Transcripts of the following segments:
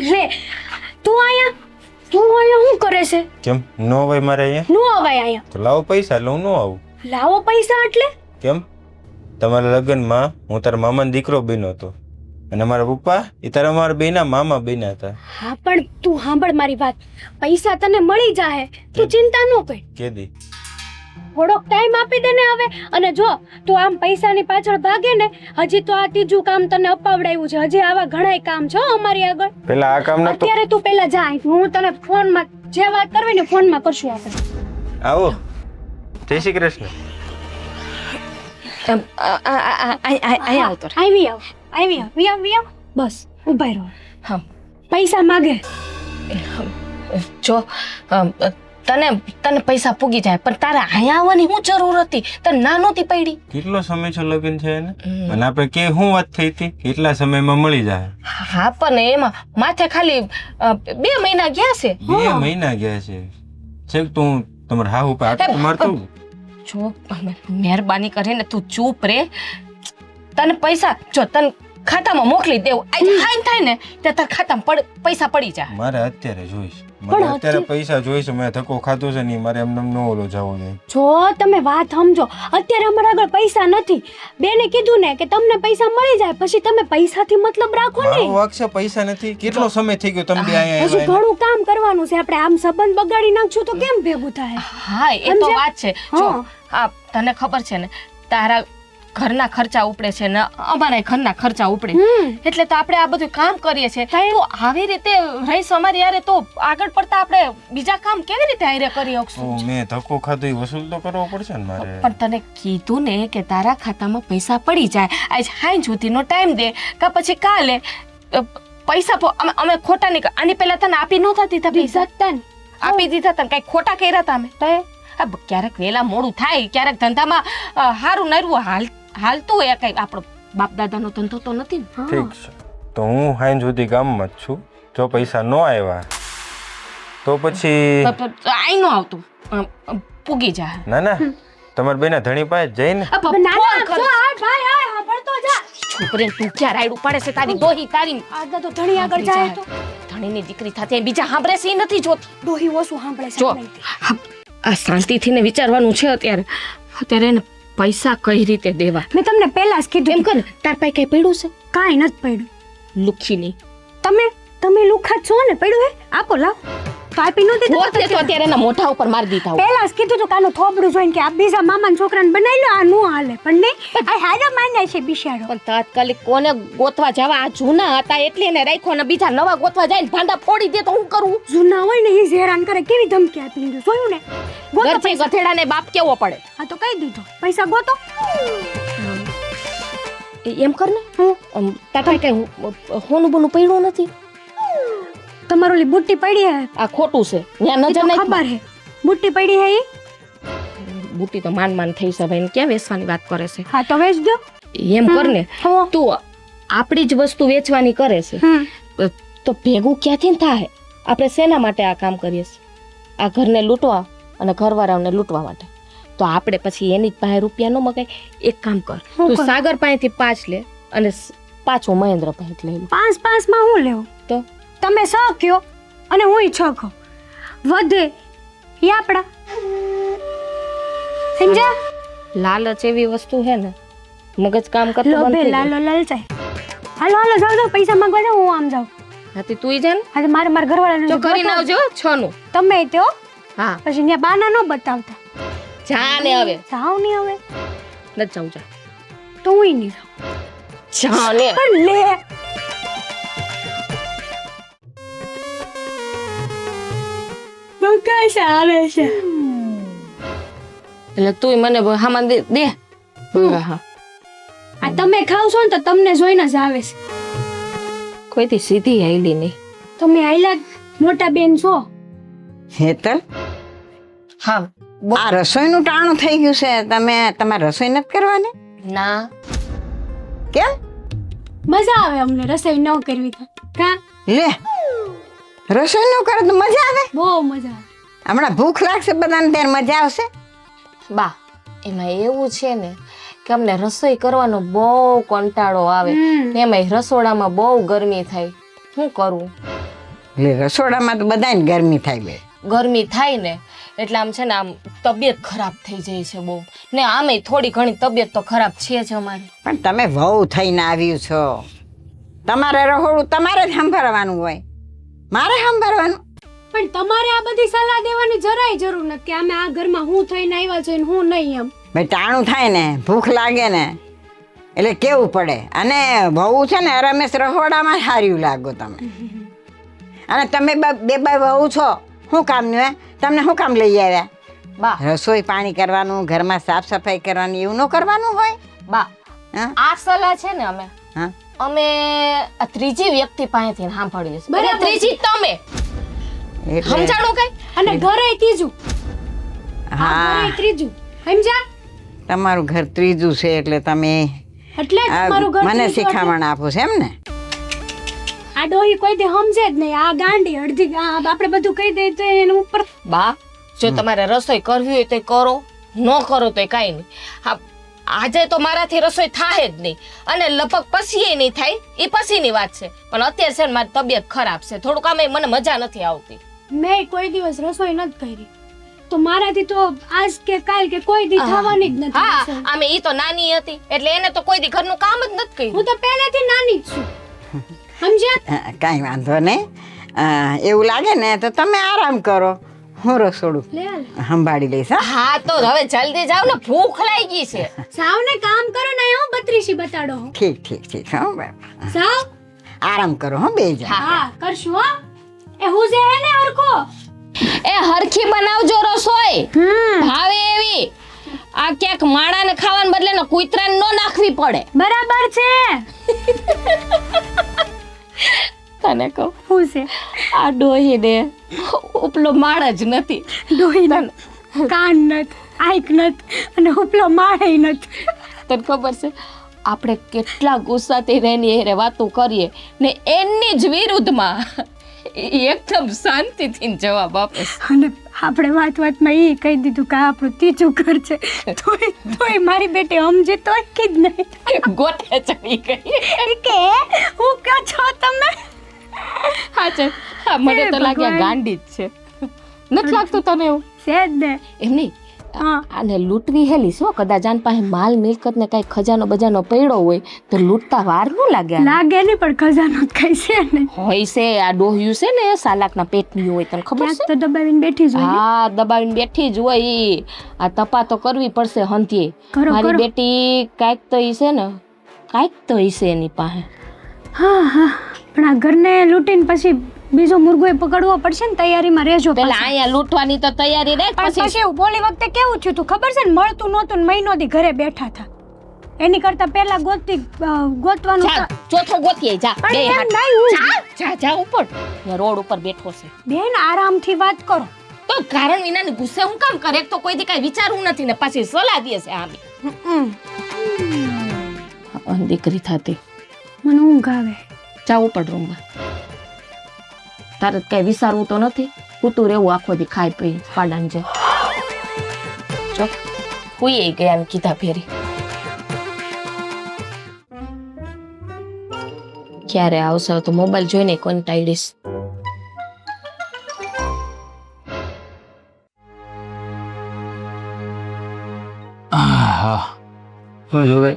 લે તું અહીંયા શું કરે છે? કેમ નો અવાય મારે અહીંયા? નો અવાય અહીંયા. તો લાવો પૈસા એટલે હું નો આવું. લાવો પૈસા એટલે? કેમ તમારા લગ્નમાં હું તારા મામાનો દીકરો બન્યો હતો અને મારા પપ્પા એ તારા મારા બેના મામા બન્યા હતા. હા પણ તું સાંભળ મારી વાત. પૈસા તને મળી જાહે, તું ચિંતા ન કર. કેદી થોડોક ટાઈમ આપી દે ને હવે. અને જો તું આમ પૈસાની પાછળ ભાગે ને, હજી તો આ ત્રીજું કામ તને અપાવડાવ્યું છે. હજી આવા ઘણાય કામ છે અમારી આગળ. પેલા આ કામ ના તો અત્યારે તું પેલા જા અહીંથી. હું તને ફોનમાં જે વાત કરવી ને ફોનમાં કરશું આપણે. આવો. જય શ્રી કૃષ્ણ. અહીંયા આવતો આવી આવ. બસ ઉભા રહો. હા પૈસા માગે. જો તને પૈસા પૂગી જાય પણ તારે અહીંયા આવવાની શું જરૂર હતી? તને ના નહોતી પડી? કેટલો સમય છે લગ્ન છે એને? અને આપણે કે શું વાત થઈ હતી કેટલા સમયમાં મળી જાય? હા પણ એમાં માથે ખાલી 2 મહિના ગયા છે. 2 મહિના ગયા છે. છેક તું તમારા હા ઉપર આટલું મારતું. જો મહેરબાની કરીને તું ચૂપ રે. તને પૈસા જો તને ખાતામાં મોકલી દેવું. આજે ખાઈને થાય ને તે તારા ખાતામાં પૈસા પડી જાય. મારે અત્યારે જોઈશ. મારે અત્યારે પૈસા જોઈશ. મેં ધક્કો ખાધો છે નહીં. મારે એમને નો ઓલો જવો નહીં. જો તમે વાત સમજો. અત્યારે અમારા આગળ પૈસા નથી. બેને કીધું ને કે તમને પૈસા મળી જાય પછી તમે પૈસાથી મતલબ રાખો ને. મારો વાક છે પૈસા નથી. કેટલો સમય થઈ ગયો તમે બે અહીંયા હજુ આવ્યા? ઘણું કામ કરવાનું છે. આપણે આમ સંબંધ બગાડી નાખશું તો કેમ ભેગું થાય? હા એ તો વાત છે. જો હા તને ખબર છે ને તારા ઘરના ખર્ચા ઉપડે છે ને અમારા ઘરના ખર્ચા ઉપડે એટલે તો આપણે આ બધું કામ કરીએ છીએ. તો આવી રીતે રહીશ અમારી યારે તો આગળ પડતા આપણે બીજા કામ કેવી રીતે હારે કરી શકશું? મેં ધક્કો ખાધો એ વસૂલ તો કરવો પડશે ને મારે. પણ તને કીધું ને કે તારા ખાતામાં પૈસા પડી જાય. આજ હાઈ સુધીનો ટાઈમ દે કા પછી કાલે પૈસા અમે ખોટા નહીં. આની પહેલા તને આપી નહોતા દીધા પૈસા? આપી દીધા તને કઈ ખોટા કર્યા હતા અમે? ક્યારેક વેલા મોડું થાય, ક્યારેક ધંધામાં હારું નરવું હાલતું એ કઈ આપણો બાપ દાદાનો ધંધો તો નથી ને. ઠીક છે તો હું હાઈન સુધી ગામમાં જ છું. જો પૈસા ન આવ્યા તો પછી આઈ નો આવતું પૂગી જાય. ના ના તમારા બેના ધણી પાસે જઈને છોકરીને તું ક્યાં રાયડું પડે છે? તારી દોહી તારી આગળ તો ધણી આગળ જાય તો ધણીની દીકરી થતી બીજા સાંભળે છે નથી જોતી. ડોહી ઓછું સાંભળે જો આ શાંતિથી ને વિચારવાનું છે. અત્યારે એને પૈસા કઈ રીતે દેવા? મેં તમને પહેલા જ કીધું. એમ કર તાર પાસે કઈ પડ્યું છે? કાંઈ નથી પડ્યું. લુખી નહીં. તમે લુખા છો ને? પડ્યું હે? આપો લાવ. તો આપી નો દીધું પોતે તો અત્યારે એના મોઢા ઉપર મારી દીધા. પહેલા જ કીધું તો કાનું થોબડું જોઈને કે આ બીજા મામાના છોકરાને બનાવી લો. આ નો હાલે પણ નહીં. આ હારા માન્યા છે બિચારો. પણ તાત્કાલિક કોને ગોતવા જવા? આ જૂના હતા એટલે એને રાખ્યો ને બીજા નવા ગોતવા જાય ને ભાંડા ફોડી દે તો હું કરું? જૂના હોય ને એ જ હેરાન કરે. કેવી ધમકી આપી દીધું જોયું ને? ગરજે ગધેડાને બાપ કેવો પડે? હા તો કહી દીધો પૈસા ગોતો. એમ કર ને તાતા કઈ હોનું બોનું પડ્યું નથી? તમારો લી બુટ્ટી પડી હે. આ ખોટું છે. ત્યાં નજર નહીં. ખબર હે બુટ્ટી પડી હે ઈ. બુટ્ટી તો માન થઈ છે ભાઈ. ક્યાં વેચવાની વાત કરે છે? હા તો વેચ દો. એમ કર ને તું આપણી જ વસ્તુ વેચવાની કરે છે તો ભેગું ક્યાંથી થાય? આપણે શેના માટે આ કામ કરીએ છીએ? આ ઘરને લૂંટવા અને ઘરવાળાઓને લૂંટવા માટે. તો આપણે પછી એની જ પાસે રૂપિયા ન મગાય. એક કામ કર તું સાગર પાસેથી 5 લે અને પાછો મહેન્દ્ર પાસે લઈ લે. 5 માં હું લેવું? તો તમે 6 કયો અને હું 6 કહું. વધે એ આપડા. સમજ્યા? લાલચ એવી વસ્તુ છે ને મગજ કામ કરતું બંધ થઈ જાય. લાલો લલચાય. હાલો જાવ પૈસા માંગવા જાવ. હું આમ જાઉં. હાથી તું જા ને. આજે મારા ઘરવાળાને જો કરીને આવજો 6 નું. તમે તે હા પછી ત્યાં બાના નો બતાવતા. જા ને હવે. જાવ ને હવે. ન જાઉં જા. તો હું નહીં જાઉં. જા ને. પણ લે બકાશ આવે છે. એટલે તું મને સામાન દે. હા આ તમે ખાવશો ને તો તમને જોઈને જ આવે છે. કોઈથી સીધી આઈલી નહીં. તમે આઈલા મોટા બેન છો. હેતલ હા આ રસોઈનું ટાણું થઈ ગયું છે. તમે તમારે રસોઈ નથી કરવાની? ના. કેમ? મજા આવે અમને રસોઈ ન કરવી તો. કા લે રસોઈ ન કરે તો મજા આવે? બહુ મજા આવે. હમણાં ભૂખ લાગશે બધાને ત્યારે મજા આવશે. બા એમાં એવું છે ને કે અમને રસોઈ કરવાનો બહુ કંટાળો આવે. એમાં રસોડામાં બહુ ગરમી થાય. શું કરું? એટલે રસોડામાં તો બધાને ગરમી થાય બે. ગરમી થાય ને એટલે આમ છે ને આમ તબિયત ખરાબ થઈ જાય છે બહુ ને આમે થોડી ઘણી તબિયત તો ખરાબ છે જ અમારી. પણ તમે વહુ થઈને આવ્યું છો, તમારે રહોડું તમારે જ સંભાળવાનું હોય, મારે સંભાળવાનું. પણ તમારે આ બધી સલાહ દેવાની જરાય જરૂર નથી કે અમે આ ઘરમાં હું થઈને આવ્યા છે ને હું નહીં એમ. ભાઈ ટાણું થાય ને, ભૂખ લાગે ને એટલે કેવું પડે. અને વહુ છે ને રમેશ રહોડામાં હાર્યું લાગો તમે. અને તમે બે વહુ છો, શું કામનું હે? તમને શું કામ લઈ આવ્યા? બા રસોઈ પાણી કરવાનું, ઘરમાં સાફ સફાઈ કરવાની, એવું ન કરવાનું હોય? બા હા આ સલાહ છે ને હા અમે આ ત્રીજી વ્યક્તિ પાસેથી સાંભળીએ છીએ. બરાબર. અને ત્રીજી તમે એટલે સમજાણું કઈ? અને ઘરે ત્રીજું, આ હા ઘરે ત્રીજું, સમજ્યા? તમારું ઘર ત્રીજું છે એટલે તમે એટલે જ આ તમારું ઘર મને ત્રીજું એટલે. શિખામણ આપો છે એમ ને? આ ડોહી કોઈ દે સમજે જ નહીં. આ ગાંડી અડધી આપણે બધું કહી દઈએ તો એનું ઉપર. બા જો તમારે રસોઈ કરવી હોય તો કરો, ન કરો તો કાંઈ નહીં. હા આજે તો મારાથી રસોઈ થાય જ નહીં અને લપક પછી નહીં થાય એ પછીની વાત છે. પણ અત્યારે છે ને મારી તબિયત ખરાબ છે, થોડુંક આમે મને મજા નથી આવતી. મેં કોઈ દિવસ રસોઈ નથી કરી તો મારાથી તો આજ કે કાલ કે કોઈ દી થવાની જ નથી હા રસોઈ. આમે ઈ તો નાની હતી એટલે એને તો કોઈ દી ઘરનું કામ જ નથી કર્યું. હું તો પહેલેથી નાની જ છું, સમજ્યા? કાંઈ વાંધો નહીં. એવું લાગે ને તો તમે આરામ કરો, હું રસોડું લે હાલ. સંભાળી લઈશ. હા હા તો હવે જલ્દી જાવ ને, ભૂખ લાગી છે. સાવને કામ કરો ને હું બત્રીસી બતાડો હું. ઠીક ઠીક ઠીક. હા બાપા, સાવ આરામ કરો હો બે જણ. હા કરશું હો. એ હું જે હે ને હરખો એ હરખી બનાવજો રસોઈ, ભાવે એવી. આ ક્યાંક માણાને ખાવાને બદલે ને કૂતરાને ન નાખવી પડે. બરાબર છે. તને કહું હું છે આ ડોહી ને ઉપલો માળ જ નથી. ડોહી કાન નથ, આંખ નથ અને ઉપલો માળે નથી. તને ખબર છે આપણે કેટલા ગુસ્સાથી રહીને એને વાતો કરીએ ને એની જ વિરુદ્ધમાં એકદમ શાંતિથી જવાબ આપે. અને આપણે વાતમાં એ કહી દીધું કે આ આપણું ત્રીજું ઘર છે. તોય મારી બેટી સમજે તોય કે જ નહીં. ગોઠે ચડી ગઈ કે હું કહો છો તમે? હા છે. હા મને તો હે લાગ્યા ભગવાન. ગાંડી જ છે. નથી લાગતું તને એવું? છે જ ને. એમ નહીં હા આને લૂંટવી હેલી શું? કદાચ આન પાસે માલ મિલકત ને કઈ ખજાનો બજાનો પડ્યો હોય તો લૂંટતા વાર ન લાગે આને? લાગે નહીં પણ ખજાનો જ કઈ છે ને. હોય છે આ ડોહ્યું છે ને સાલાકના પેટની હોય, તને ખબર ક્યાંક છે? તો દબાવીને બેઠી જ હોય ને. હા દબાવીને બેઠી જ હોય ઈ. આ તપા તો કરવી પડશે હંતીએ. કરો, મારી કરો. બેટી કાંઈક તો ઈ છે ને, કાંઈક તો ઈ છે એની પાસે. હા હા પણ આ ઘરને લૂંટીને પછી બીજો મુર્ગો પકડવો પડશે ને, તૈયારીમાં રહેજો પેલા પાછા. અહીંયા લૂંટવાની તો તૈયારી રે, પણ પછી પછી એવું ઓલી વખતે કેવું થયું તું ખબર છે ને? મળતું નહોતું ને મહિનો દી ઘરે બેઠા હતા. એની કરતા પહેલા ગોતવાનું જા ચોથો ગોતીએ જા. પણ બે એમ હાથ. નહીં હું. જા જા જા ઉપર. અહીંયા રોડ ઉપર બેઠો છે બેન આરામથી વાત કરો. તો કારણ વિનાની ગુસ્સે હું કામ કરે? એક તો કોઈ દી કાંઈ વિચારવું નથી ને પાછી સલાહ દે છે આમ. દીકરી થતી મને ઊંઘ આવે. જાવ ઉપર રૂમમાં. તારે કઈ વિચારવું તો નથી? કૂતું રહેવું આખો દી ખાઈ પી પાડાને જે. જો હુઈ ગયા એમ કીધા ફેરી. ક્યારે આવશે તો મોબાઈલ જોઈને કંટાળીશ. હા શું જોવે?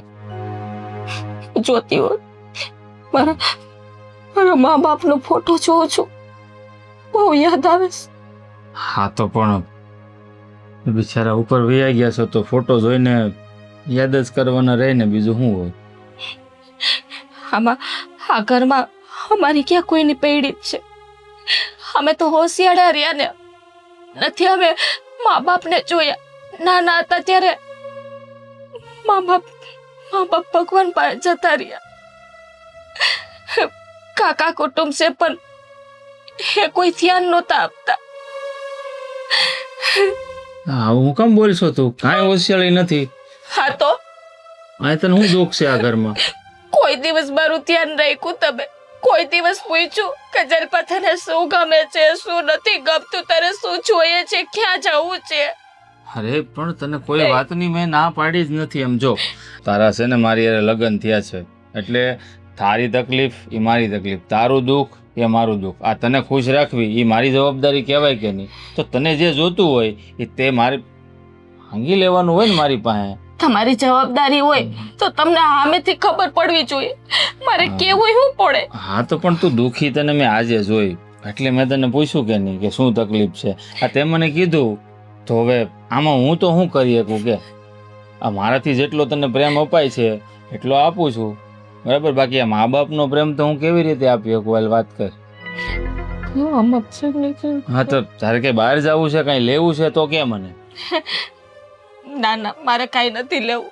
જોતી હોત મારા મા બાપનો ફોટો જોઉં છું, બહુ યાદ આવે છે. હા તો પણ બિચારા ઉપર વયા ગયા છો તો ફોટો જોઈને યાદ જ કરવાના રહે ને, બીજું શું હોય? આમાં આ ઘરમાં અમારી ક્યાં કોઈની પૈડી જ છે? અમે તો હોશિયાર રહ્યા ને નથી. અમે મા બાપને જોયા નાના હતા ત્યારે. મા બાપ ભગવાન પાસે જતા રહ્યા. કાકા કુટુંબ છે પણ એ કોઈ ધ્યાન નહોતા આપતા. હા હું કેમ બોલશો તું? કાંઈ હોશિયારી નથી. હા તો આ તને શું દુઃખ છે આ ઘરમાં? કોઈ દિવસ મારું ધ્યાન રાખ્યું તમે? કોઈ દિવસ પૂછ્યું કે જલપા તને શું ગમે છે, શું નથી ગમતું, તારે શું જોઈએ છે, ક્યાં જવું છે? અરે પણ તને કોઈ વાતની મેં ના પાડી જ નથી. એમ જો તારા છે ને મારી હારે લગ્ન થયા છે એટલે તારી તકલીફ એ મારી તકલીફ, તારું દુઃખ એ મારું દુઃખ. આ તને ખુશ રાખવી એ મારી જવાબદારી કહેવાય કે નહીં? તો તને જે જોતું હોય એ તે મારે માંગી લેવાનું હોય ને મારી પાસે. તમારી જવાબદારી હોય તો તમને સામેથી ખબર પડવી જોઈએ. મારે કેવું શું પડે? હા તો પણ તું દુઃખી તને મેં આજે જોઈ એટલે મેં તને પૂછ્યું કે નહીં કે શું તકલીફ છે. આ તે મને કીધું તો હવે આમાં હું તો શું કરી શકું કે આ મારાથી જેટલો તને પ્રેમ અપાય છે એટલો આપું છું, બરાબર. બાકી આ મા બાપનો પ્રેમ તો હું કેવી રીતે આપી શકું? હાલ વાત કર. હા તો તારે કઈ બહાર જવું છે, કઈ લેવું છે તો કે મને. ના ના, મારે કાંઈ નથી લેવું.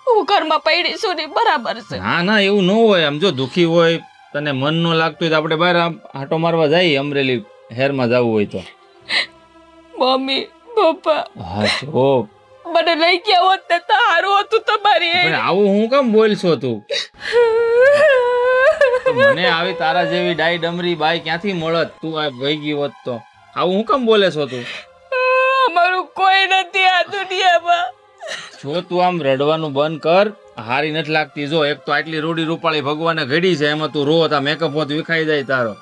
હું ઘરમાં પડી છું ને, બરાબર છે. ના ના એવું ન હોય. આમ જો દુઃખી હોય, તને મન ન લાગતું હોય તો આપણે બહાર આંટો મારવા જઈએ, અમરેલી શહેરમાં જવું હોય તો. મમ્મી પપ્પા હા તો મને લઈ ગયા હોત ને તો સારું હતું તમારી. પણ આવું હું કેમ બોલશો તું? મને આવી તારા જેવી ડાઈ ડમરી બાઈ ક્યાંથી મળત? તું આ વહી ગઈ હોત તો આવું હું કેમ બોલે છો તું? અમારું કોઈ નથી આ દુનિયામાં. જો તું આમ રડવાનું બંધ કર. હારી નથી લાગતી. જો એક તો આટલી રૂડી રૂપાળી ભગવાને ઘડી છે, એમાં તું રો તા મેકઅપ હોત વિખાઈ જાય તારો.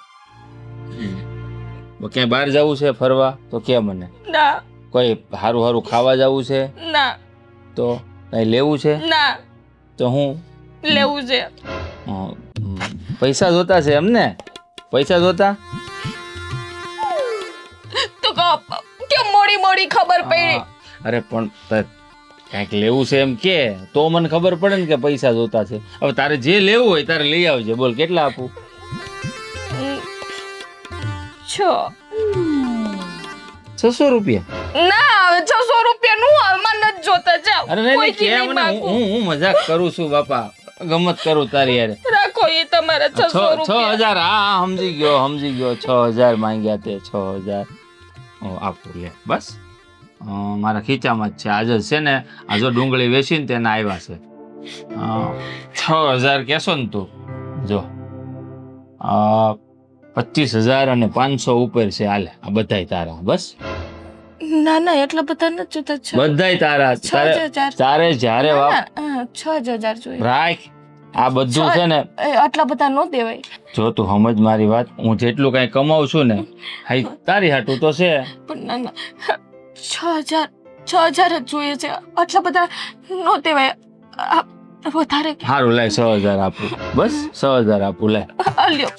ક્યાંય બહાર જવું છે ફરવા તો કે મને. ના. કોઈ હારું હારું ખાવા જવું છે ના. તો કઈ લેવું છે? ના. તો હું લેવું છે. પૈસા જોતા છે એમને? પૈસા જોતા? તો કેમ મોડી મોડી ખબર પડી? અરે પણ ક્યાંક લેવું છે એમ કે તો મને ખબર પડે ને કે પૈસા જોતા છે. હવે તારે જે લેવું હોય તારે લઈ આવજે. બોલ કેટલા આપું? 600 રૂપિયા? ના, હવે 600 રૂપિયા નું આમાં નથી જોતા. જાવ. અરે નહીં કે મને હું મજાક કરું છું બાપા, ગમત કરું તારી યાર. રાખો એ તમારા 600 રૂપિયા. 6000. હા સમજી ગયો 6000 માંગ્યા તે 6000 આપું લે બસ. મારા ખીચામાં જ છે. આજે છે ને આ જો ડુંગળી વેચીને તેને આવ્યા છે 6000 કહેશો ને તું? જો 25,000 અને 500 ઉપર છે. હાલે આ બધાય તારા. બસ ના ના, એટલા બધા નથી જોતા. બધાય તારા. તારે જ્યારે 6000 જોઈએ. રાખ. આ બધું છે ને આટલા બધા નો દેવાય. જો તું સમજ મારી વાત. હું જેટલું કઈ કમાઉં છું ને હાઈ તારી હાટું તો છે. પણ ના ના, 6000 જ જોઈએ છે. આટલા બધા નો દેવાય. વધારે સારું લે 6000 આપું. બસ 6000 આપું લે. લ્યો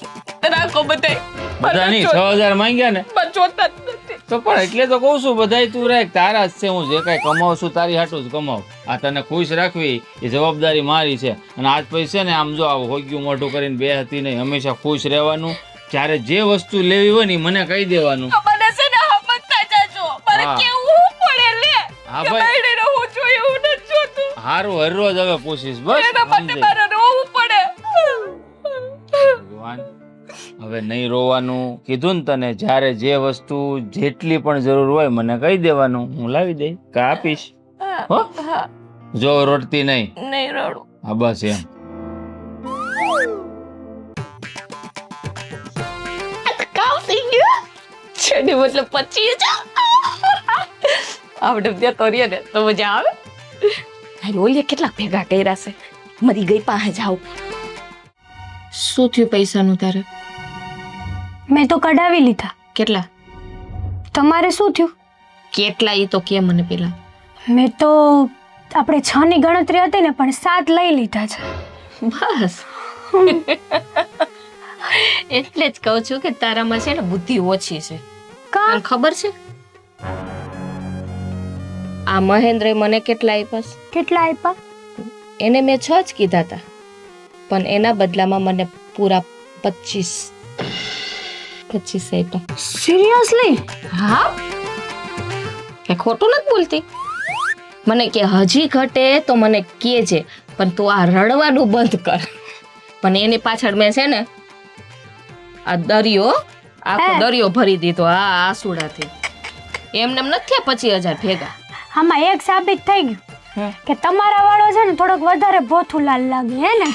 રાખો બધાય. બધા નહીં 6000 માંગ્યા ને પણ જોતા જ નથી. તો પણ એટલે તો કહું છું બધાય તું રાખ. તારા જ છે. હું જે કઈ કમાઉં છું તારી હાટું જ કમાઉં. આ તને ખુશ રાખવી એ જવાબદારી મારી છે. અને આજ પૈસે ને આમ જો આવું હોગ્યું મોઢું કરીને બે હતી નહીં. હંમેશા ખુશ રહેવાનું. જ્યારે જે વસ્તુ લેવી હોય ને મને કહી દેવાનું. મને છે ને સમજતા જાજો. મારે કેવું પડે લે. હા કે ભાઈ બૈરે રહું જોઈએ એવું નથી જોતું. હારું હરરોજ હવે પૂછીશ. બસ એના માટે સમજે. મારે રોવું પડે. ભગવાન હવે નહીં રોવાનું કીધું ને તને. જ્યારે જે વસ્તુ જેટલી પણ જરૂર હોય મને કહી દેવાનું. હું લાવી દઈ કે આપીશ. હો જો રડતી નહીં. નહીં રડું. હા બસ એમ. કામ થઈ ગયું છે ને, મતલબ 25,000 આપણે ત્યાં તો રીએ ને તો મજા આવે. હાલ ઓલીએ કેટલા ભેગા કર્યા છે. મરી ગઈ પાસે જાવ. શું થયું પૈસાનું તારે? મેં તો કઢાવી લીધા. કેટલા? તમારે શું થયું? કેટલા એ તો કે મને પેલા. મેં તો આપણે 6 ની ગણતરી હતી ને પણ 7 લઈ લીધા છે. બસ એટલે જ કહું છું કે તારામાં છે ને બુદ્ધિ ઓછી છે. તને ખબર છે આ મહેન્દ્રે મને કેટલા આપ્યા? કેટલા આપ્યા? એને મેં 6 જ કીધા હતા, પણ એના બદલામાં મને પૂરા 25 આપ્યા. સિરિયસલી? હા, કે ખોટું નથી બોલતી. મને કે હજી ઘટે તો મને કહેજે, પણ તું આ રડવાનું બંધ કર. પણ એની પાછળ મેં છે ને આ દરિયો આખો દરિયો ભરી દીધો આ આસુડાથી. એમને એમ નથી 25,000 ભેગા. આમાં એક સાબિત થઈ ગયું કે તમારા વાળો છે ને થોડોક વધારે ભોથુલાલ લાગે હે ને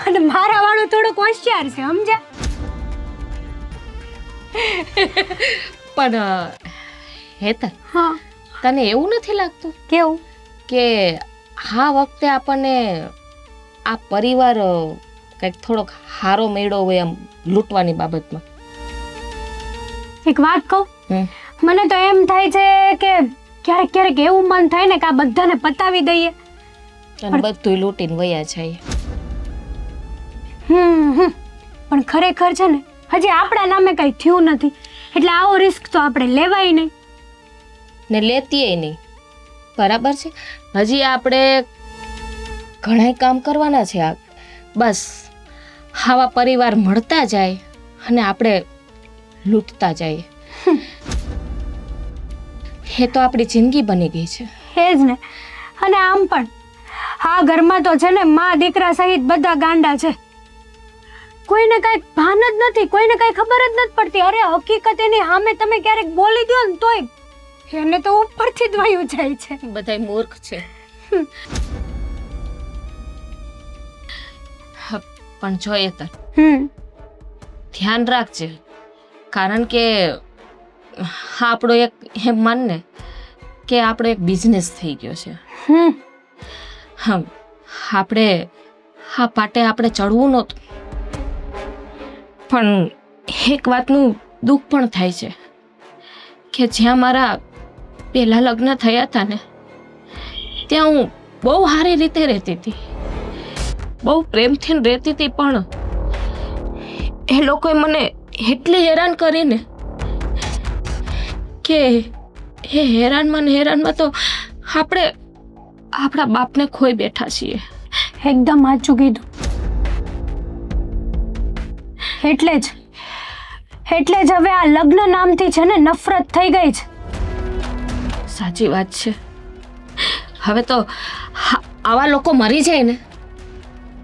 અને મારા વાળો થોડોક હોશિયાર છે, સમજ્યા? પણ હેતર, હા. તને એવું નથી લાગતું કેવું? કે આ વખતે આપણને આ પરિવાર કંઈક થોડોક હારો મેળો હોય આમ લૂંટવાની બાબતમાં. એક વાત કહું, હમ. મને તો એમ થાય છે કે ક્યારેક ક્યારેક એવું મન થાય ને કે આ બધાને પતાવી દઈએ. અને બધું લૂંટીને વયા જાય. પણ ખરેખર છે ને હજી આપણા નામે કઈ થયું નથી, એટલે આવો રિસ્ક તો આપણે લેવાય નહીં ને લેતીએ નહીં. બરાબર છે. હજી આપણે ઘણાય કામ કરવાના છે. આ બસ આવા પરિવાર મળતા જાય અને આપણે લૂંટતા જઈએ. એ તો આપણી જિંદગી બની ગઈ છે. એ જ ને. અને આમ પણ આ ઘરમાં તો છે ને મા દીકરા સહિત બધા ગાંડા છે. કોઈને કઈ ભાન જ નથી, કોઈને કઈ ખબર જ નથી પડતી. અરે હકીકત એની સામે તમે ક્યારેક બોલી દો ને તોય એને તો ઉપરથી જ વયું જાય છે. બધાય મૂર્ખ છે. પણ જોઈએ તો ધ્યાન રાખજે, કારણ કે આપણો એક એમ માન ને કે આપણો એક બિઝનેસ થઈ ગયો છે. આપણે હા પાટે આપણે ચડવું નહોતું, પણ એક વાતનું દુઃખ પણ થાય છે કે જ્યાં મારા પહેલા લગ્ન થયા હતા ને ત્યાં હું બહુ સારી રીતે રહેતી હતી, બહુ પ્રેમથી રહેતી હતી, પણ એ લોકોએ મને એટલી હેરાન કરીને કે એ હેરાનમાં ને હેરાનમાં તો આપણે આપણા બાપને ખોઈ બેઠા છીએ. એકદમ સાચું કીધું. એટલે જ હવે આ લગ્ન નામથી છે ને નફરત થઈ ગઈ છે. સાચી વાત છે. હવે તો આવા લોકો મરી જાય ને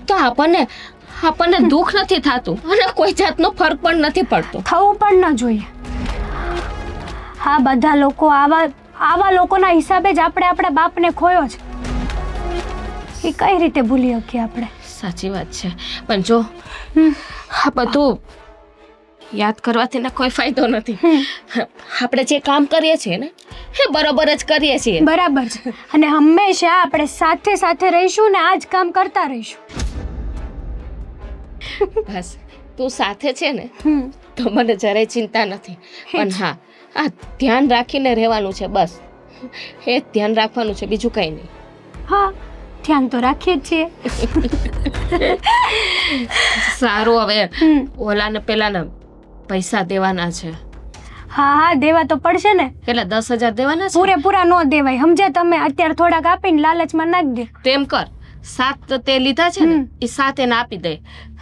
તો આપણને દુઃખ નથી થતું અને કોઈ જાતનો ફરક પણ નથી પડતો. થવું પણ ન જોઈએ. હા, બધા લોકો આવા લોકોના હિસાબે જ આપણે આપણા બાપને ખોયો છે. એ કઈ રીતે ભૂલી શકીએ આપણે? સાચી વાત છે. પણ જો આ બધું યાદ કરવાથી ને કોઈ ફાયદો નથી. આપણે જે કામ કરીએ છીએ ને એ બરોબર જ કરીએ છીએ. બરાબર છે. અને હંમેશા આપણે સાથે સાથે રહીશું ને આ જ કામ કરતા રહીશું. બસ તું સાથે છે ને તો મને જરાય ચિંતા નથી. પણ હા, આ ધ્યાન રાખીને રહેવાનું છે. બસ એ જ ધ્યાન રાખવાનું છે, બીજું કંઈ નહીં. હા, ધ્યાન તો રાખીએ જ છીએ. સારું, હવે ઓલાને પેલાને પૈસા દેવાના છે. હા, દેવા તો પડશે ને. કેટલા 10,000 દેવાના છે? પૂરેપૂરા ન દેવાય, સમજ્યા તમે? અત્યારે થોડાક આપીને લાલચમાં નાખી દે. તેમ કર, 7 તે લીધા છે ને એ 7 એને આપી દે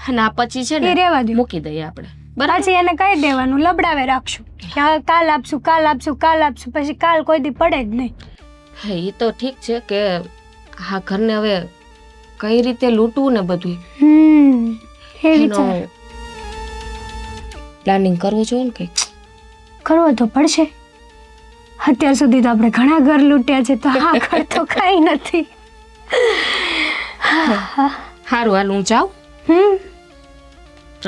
અને આ 25 છે એ ને રહેવા દે. મૂકી દઈએ આપણે. બરાબર. પછી એને કહી દેવાનું, લબડાવે રાખશું કે હા, કાલ આપશું, કાલ આપશું, કાલ આપશું. પછી કાલ કોઈ દી પડે જ નહીં. હા, એ તો ઠીક છે કે આ ઘરને હવે કઈ રીતે લૂંટવું ને બધું એ વિચાર પ્લાનિંગ કરવું જોઈએ ને. કંઈક કરવો તો પડશે. અત્યાર સુધી તો આપણે ઘણા ઘર લૂંટ્યા છે, તો આ ઘર તો કઈ નથી. સારું, હાલ હું જાઉં.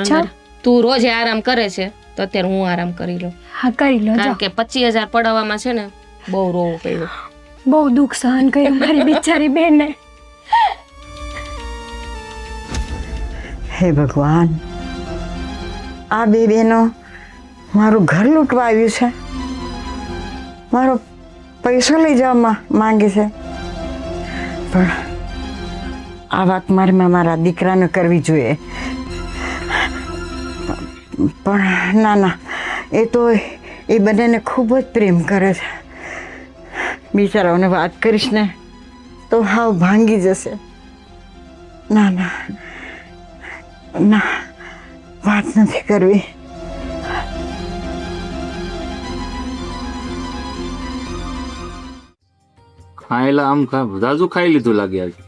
જાઓ. તું રોજ આરામ કરે છે તો અત્યારે હું આરામ કરી લઉં, હા, કરી લો. કારણ કે 25,000 પડાવવામાં છે ને બહુ રોવું પડ્યું. બહુ દુઃખ સહન કર્યું મારી બિચારી બેને. હે ભગવાન, આ બે બહેનો મારું ઘર લૂંટવા આવ્યું છે, મારો પૈસો લઈ જવા માંગે છે. પણ આ વાત મારા દીકરાને કરવી જોઈએ. પણ ના, એ તો એ બંનેને ખૂબ જ પ્રેમ કરે છે. બિચારાઓને વાત કરીશ ને તો હાવ ભાંગી જશે. ના, વાત નથી કરવી. ખાયેલા આમ જાજુ ખાઈ લીધું લાગે આજે.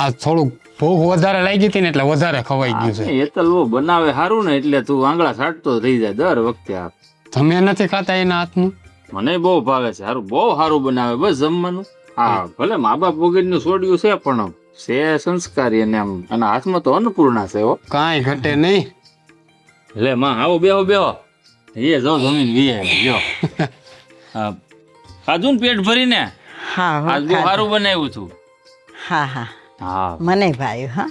આ થોડુંક ભૂખ વધારે લાગી હતી ને એટલે વધારે ખવાઈ ગયું છે. એ તો લો બનાવે સારું ને એટલે તું આંગળા છાંટતો થઈ જાય દર વખતે. આ તમે નથી ખાતા એના હાથનું? મને બહુ ભાવે છે. સારું, બહુ સારું બનાવે બસ જમવાનું. હા, ભલે મા બાપ વગરનું છોડ્યું છે પણ છે સંસ્કારી અને આમ અને હાથમાં તો અન્નપૂર્ણા છે. હો, કાંઈ ઘટે નહીં. લે માં, આવો બેહો. એ જો જમીન વીએ જો. હા, ખાધું ને પેટ ભરીને? હા, આજ બહુ સારું બનાવ્યું છું. હા, હા, મને ભાઈ. હા,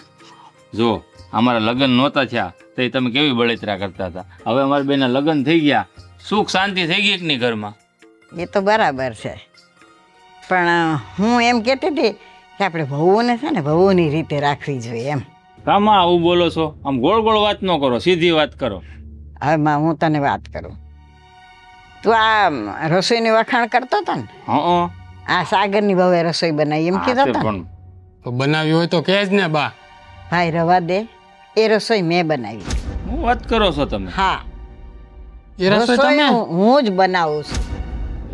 જો અમારા લગ્ન નહોતા થયા તો એ તમે કેવી બળતરા કરતા હતા. હવે અમારા બેના લગ્ન થઈ ગયા, સુખ શાંતિ થઈ ગઈ એકની ઘરમાં. એ તો બરાબર છે, પણ હું એમ કહેતી હતી કે આપણે વહુઓને છે ને વહુની રીતે રાખવી જોઈએ એમ. કામાં આવું બોલો છો? આમ ગોળ ગોળ વાત ન કરો, સીધી વાત કરો. હવે હું તને વાત કરું. તું આ રસોઈની વખાણ કરતો હતો ને, હા આ સાગરની વહુએ રસોઈ બનાવી એમ કીધો હતો ને? પણ તો બનાવી હોય તો કહે જ ને બા. ભાઈ રવા દે, એ રસોઈ મેં બનાવી. હું વાત કરો છો તમે? હા, એ રસોઈ રસોઈ તમે હું જ બનાવું છું.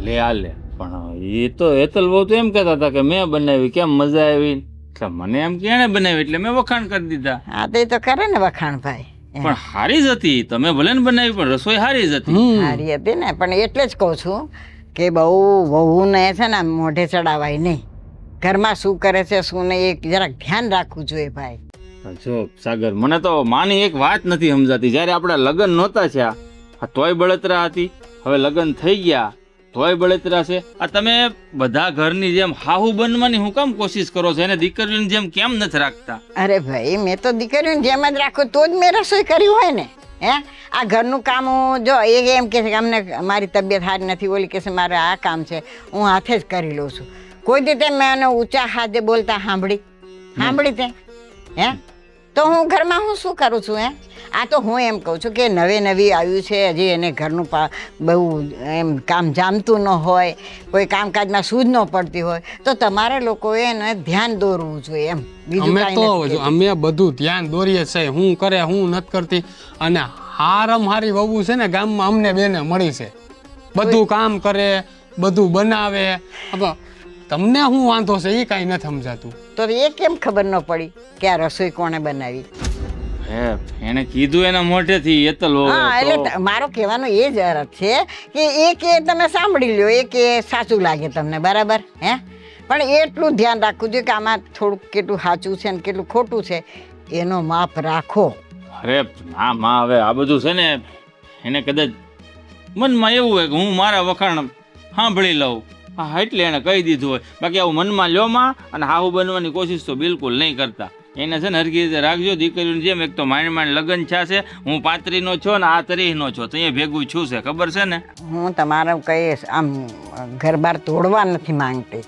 લે આ લે, પણ એ તો હેતલ બહુ તો એમ કહેતા હતા કે મેં બનાવી, કેમ મજા આવી. એટલે મને એમ કે એણે બનાવી એટલે મેં વખાણ કરી દીધા. હા તો એ તો કરે ને વખાણ ભાઈ. પણ હારી જ હતી, તમે ભલે ને બનાવી પણ રસોઈ હારી જ હતી. સારી હતી ને, પણ એટલે જ કહું છું કે બહુ વહુને છે ને આમ મોઢે ચડાવાય નહીં. ઘરમાં શું કરે છે શું નહીં એ જરાક ધ્યાન રાખવું જોઈએ ભાઈ. જો સાગર, મને તો માની એક વાત નથી સમજાતી. જ્યારે આપણા લગ્ન નહોતા થયા આ તોય બળતરા હતી, હવે લગ્ન થઈ ગયા તોય બળતરા છે. આ તમે બધા ઘરની જેમ હાહુ બનવાની હું કામ કોશિશ કરો છો? એને દીકરીની જેમ કેમ નથી રાખતા? અરે ભાઈ, મેં તો દીકરીઓને જેમ જ રાખું તો જ મેં રસોઈ કરી હોય ને. હે, આ ઘરનું કામ હું જો એ એમ કહે છે કે અમને મારી તબિયત સારી નથી, ઓલી કહે છે મારે આ કામ છે, હું હાથે જ કરી લઉં છું. કોઈ રીતે મેં એને ઊંચા હાથે બોલતા સાંભળી તે? હે, તો હું ઘરમાં હું શું કરું છું? હે, આ તો હું એમ કહું છું કે નવી આવ્યું છે, હજી એને ઘરનું બહુ એમ કામ જામતું ન હોય, કોઈ કામકાજમાં સૂઝ ન પડતી હોય તો તમારે લોકોએ એને ધ્યાન દોરવું જોઈએ એમ. બીજું અમે કાંઈ તો નથી. અમે બધું ધ્યાન દોરીએ છે, હું કરે હું નથી કરતી. અને હારમ હારી વહુ છે ને ગામમાં અમને બેને મળી છે, બધું કામ કરે, બધું બનાવે. હવે તમને શું વાંધો છે એ કાંઈ નથી સમજાતું. તો એ કેમ ખબર ન પડી કે આ રસોઈ કોણે બનાવી? હે, એને કીધું એના મોઢેથી હેતલ હોવે હા, તો એટલે મારો કહેવાનો એ જ અર્થ છે કે એ કે તમે સાંભળી લ્યો, એ કે સાચું લાગે તમને, બરાબર? હે, પણ એટલું ધ્યાન રાખવું જોઈએ કે આમાં થોડુંક કેટલું સાચું છે ને કેટલું ખોટું છે એનો માપ રાખો. અરે ના માં, હવે આ બધું છે ને એને કદાચ મનમાં એવું હોય કે હું મારા વખાણ સાંભળી લઉં, હા એટલે એને કહી દીધું હોય. બાકી આવું મનમાં લ્યો માં, અને હાહુ બનવાની કોશિશ તો બિલકુલ નહીં કરતા. એને છે ને હરખી રીતે રાખજો દીકરીઓની જેમ. એક તો માંડ લગ્ન છે, હું 35નો છો ને આ 30નો છો, તો અહીંયા ભેગું છું છે, ખબર છે ને? હું તમારું કહીશ આમ ઘર બાર તોડવા નથી માંગતી.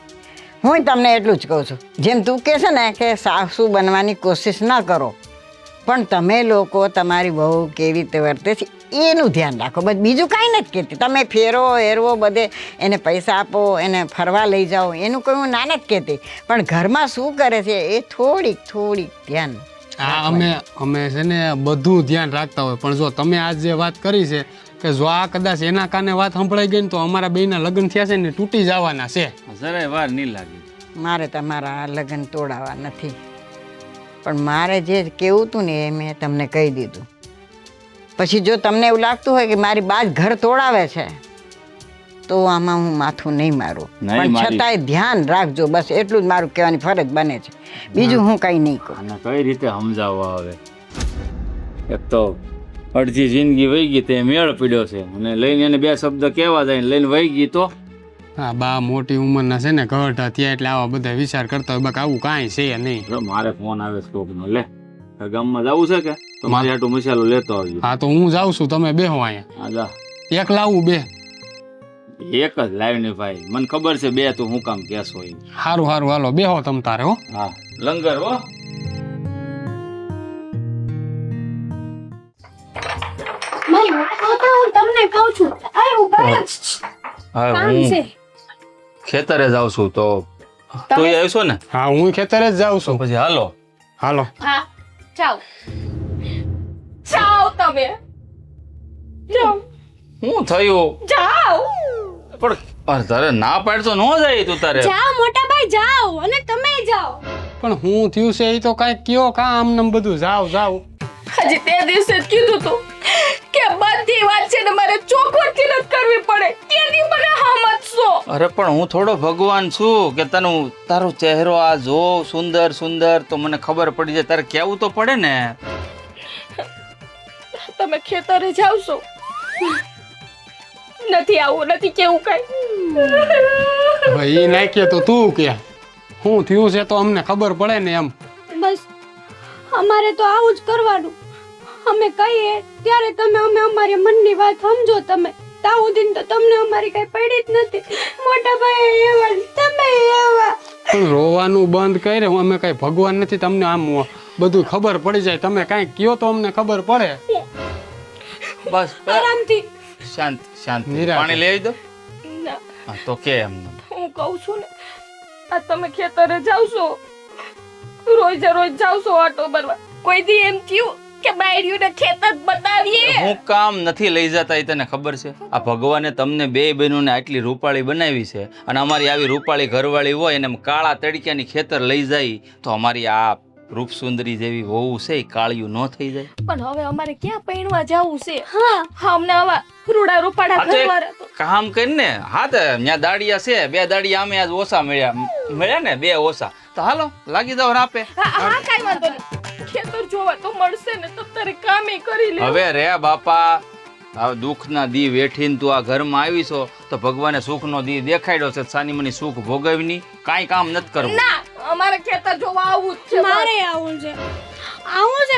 હું તમને એટલું જ કહું છું, જેમ તું કહે છે ને કે સાસુ બનવાની કોશિશ ન કરો, પણ તમે લોકો તમારી બહુ કેવી રીતે વર્તે છે એનું ધ્યાન રાખો. બસ બીજું કાંઈ નથી કહેતી. તમે ફેરો હેરવો બધે એને પૈસા આપો, એને ફરવા લઈ જાઓ, એનું કોઈ હું ના નથી કહેતી, પણ ઘરમાં શું કરે છે એ થોડીક ધ્યાન. હા, અમે છે ને બધું ધ્યાન રાખતા હોય, પણ જો તમે આજ જે વાત કરી છે કે જો આ કદાચ એના કાને વાત સંભળાઈ ગઈ ને તો અમારા બેયના લગ્ન થયા છે ને તૂટી જવાના છે. જરાય વાર નહીં લાગે. મારે તમારા લગ્ન તોડાવા નથી, પણ મારે જે કહેવું હતું ને એ મેં તમને કહી દીધું. પછી જો તમને એવું લાગતું હોય કે મારી બાજ ઘર તોડાવે છે તો આમાં હું માથું નહીં મારું, પણ છતાંય ધ્યાન રાખજો. બસ એટલું જ મારું કહેવાની ફરજ બને છે, બીજું હું કંઈ નહીં કહું. અને કઈ રીતે સમજાવવા? હવે એક તો અડધી જિંદગી વહી ગઈ તે મેળ પડ્યો છે, અને લઈને એને બે શબ્દ કહેવા જાય ને લઈને વહી ગઈ તો હા, બા મોટી ઉંમરના છે ને ઘરડા ત્યાં એટલે આવા બધા વિચાર કરતા હોય. બાકી આવું કાંઈ છે નહીં. મારે ફોન આવે છે કોકનો. લે ગામમાં જવું છે કે તો મારી આટલું મસાલો લેતો આવજો. હા, તો હું જાઉં છું, તમે બેહો અહીંયા. હા જા. એક લાવું બે? એક જ લાવી ને ભાઈ, મને ખબર છે બે તું હું કામ કેસો. સારું હાલો બેહો તમ તારે. હો હા, લંગર હો. હું તમને કહું છું હું કામ છે. ખેતરે જાઉં છું તો તું આવશો ને? હા, હું ખેતરે જ જાઉં છું. પછી હાલો. હા, જાઓ તમે, જાઓ. શું થયું? જાઓ. પણ તારે ના પાડતો ન જાય તું તારે. જાઓ મોટા ભાઈ જાઓ, અને તમે જાઓ. પણ હું થયું છે એ તો કાંઈક કયો કા આમ બધું જાવ. હજી તે દિવસે જ કીધું તું કે બધી વાત છે ને મારે ચોખવટથી જ કરવી પડે, કેની મને સમજશો? અરે પણ હું થોડો ભગવાન છું કે તારો ચહેરો આ જો સુંદર તો મને ખબર પડી જાય. તારે કેવું તો પડે ને. તમે ખેતરે જાવ છો? નથી આવું, નથી કેવું કઈ. ભાઈ નાખીએ તો તું કે શું થયું છે તો અમને ખબર પડે ને એમ. બસ અમારે તો આવું જ કરવાનું. અમે કહીએ ત્યારે તમે અમારી મનની વાત સમજો. તમે ત્યાં સુધી તો તમને અમારી કઈ પડી જ નથી. મોટા ભાઈ એવા ને તમે એવા. પણ રોવાનું બંધ કરે. અમે કઈ ભગવાન નથી, તમને આમ બધું ખબર પડી જાય. તમે કાંઈ કયો તો અમને ખબર પડે. બસ આરામથી. શાંત શાંત નિરાંતે. પાણી લઈ દો. ના, હા, તો કે એમ હું કહું છું ને, આ તમે ખેતરે જાવ છો, રોજ જાવ છો આટો ભરવા. કોઈ દી એમ થયું કે બાયડીઓને ખેતર બતાવીએ? હું કામ નથી લઈ જતા એ તને ખબર છે? આ ભગવાને તમને બે બહેનોને આટલી રૂપાળી બનાવી છે, અને અમારી આવી રૂપાળી ઘરવાળી હોય અને એમ કાળા તડક્યાની ખેતર લઈ જાય તો અમારી આ રૂપસુંદરી જેવી વહુ છે એ કાળિયું ન થઈ જાય. પણ હવે અમારે ક્યાં પૈણવા જવું છે? હા, અમને આવા રૂડા રૂપાડા હા, તો એક ઘરવાળા તો કામ કરીને, હા તો ત્યાં દાડિયા છે, 2 દાડિયા અમે આજ ઓછા મળ્યા ને 2 ઓછા, તો હાલો લાગી જાવ રાપે. હા, કાઈ વાંધો નહીં. ખેતર જોવા તો મળશે ને, તો તારે કામે કરી લે. હવે રે બાપા, હવે દુઃખના દી વેઠીને તું આ ઘરમાં આવી છો તો ભગવાને સુખનો દી દેખાડ્યો છે. સાની મની સુખ ભોગવની, કાંઈ કામ નથી કરવું. ના, અમારે ખેતર જોવા આવવું જ છે. મારે આવું છે.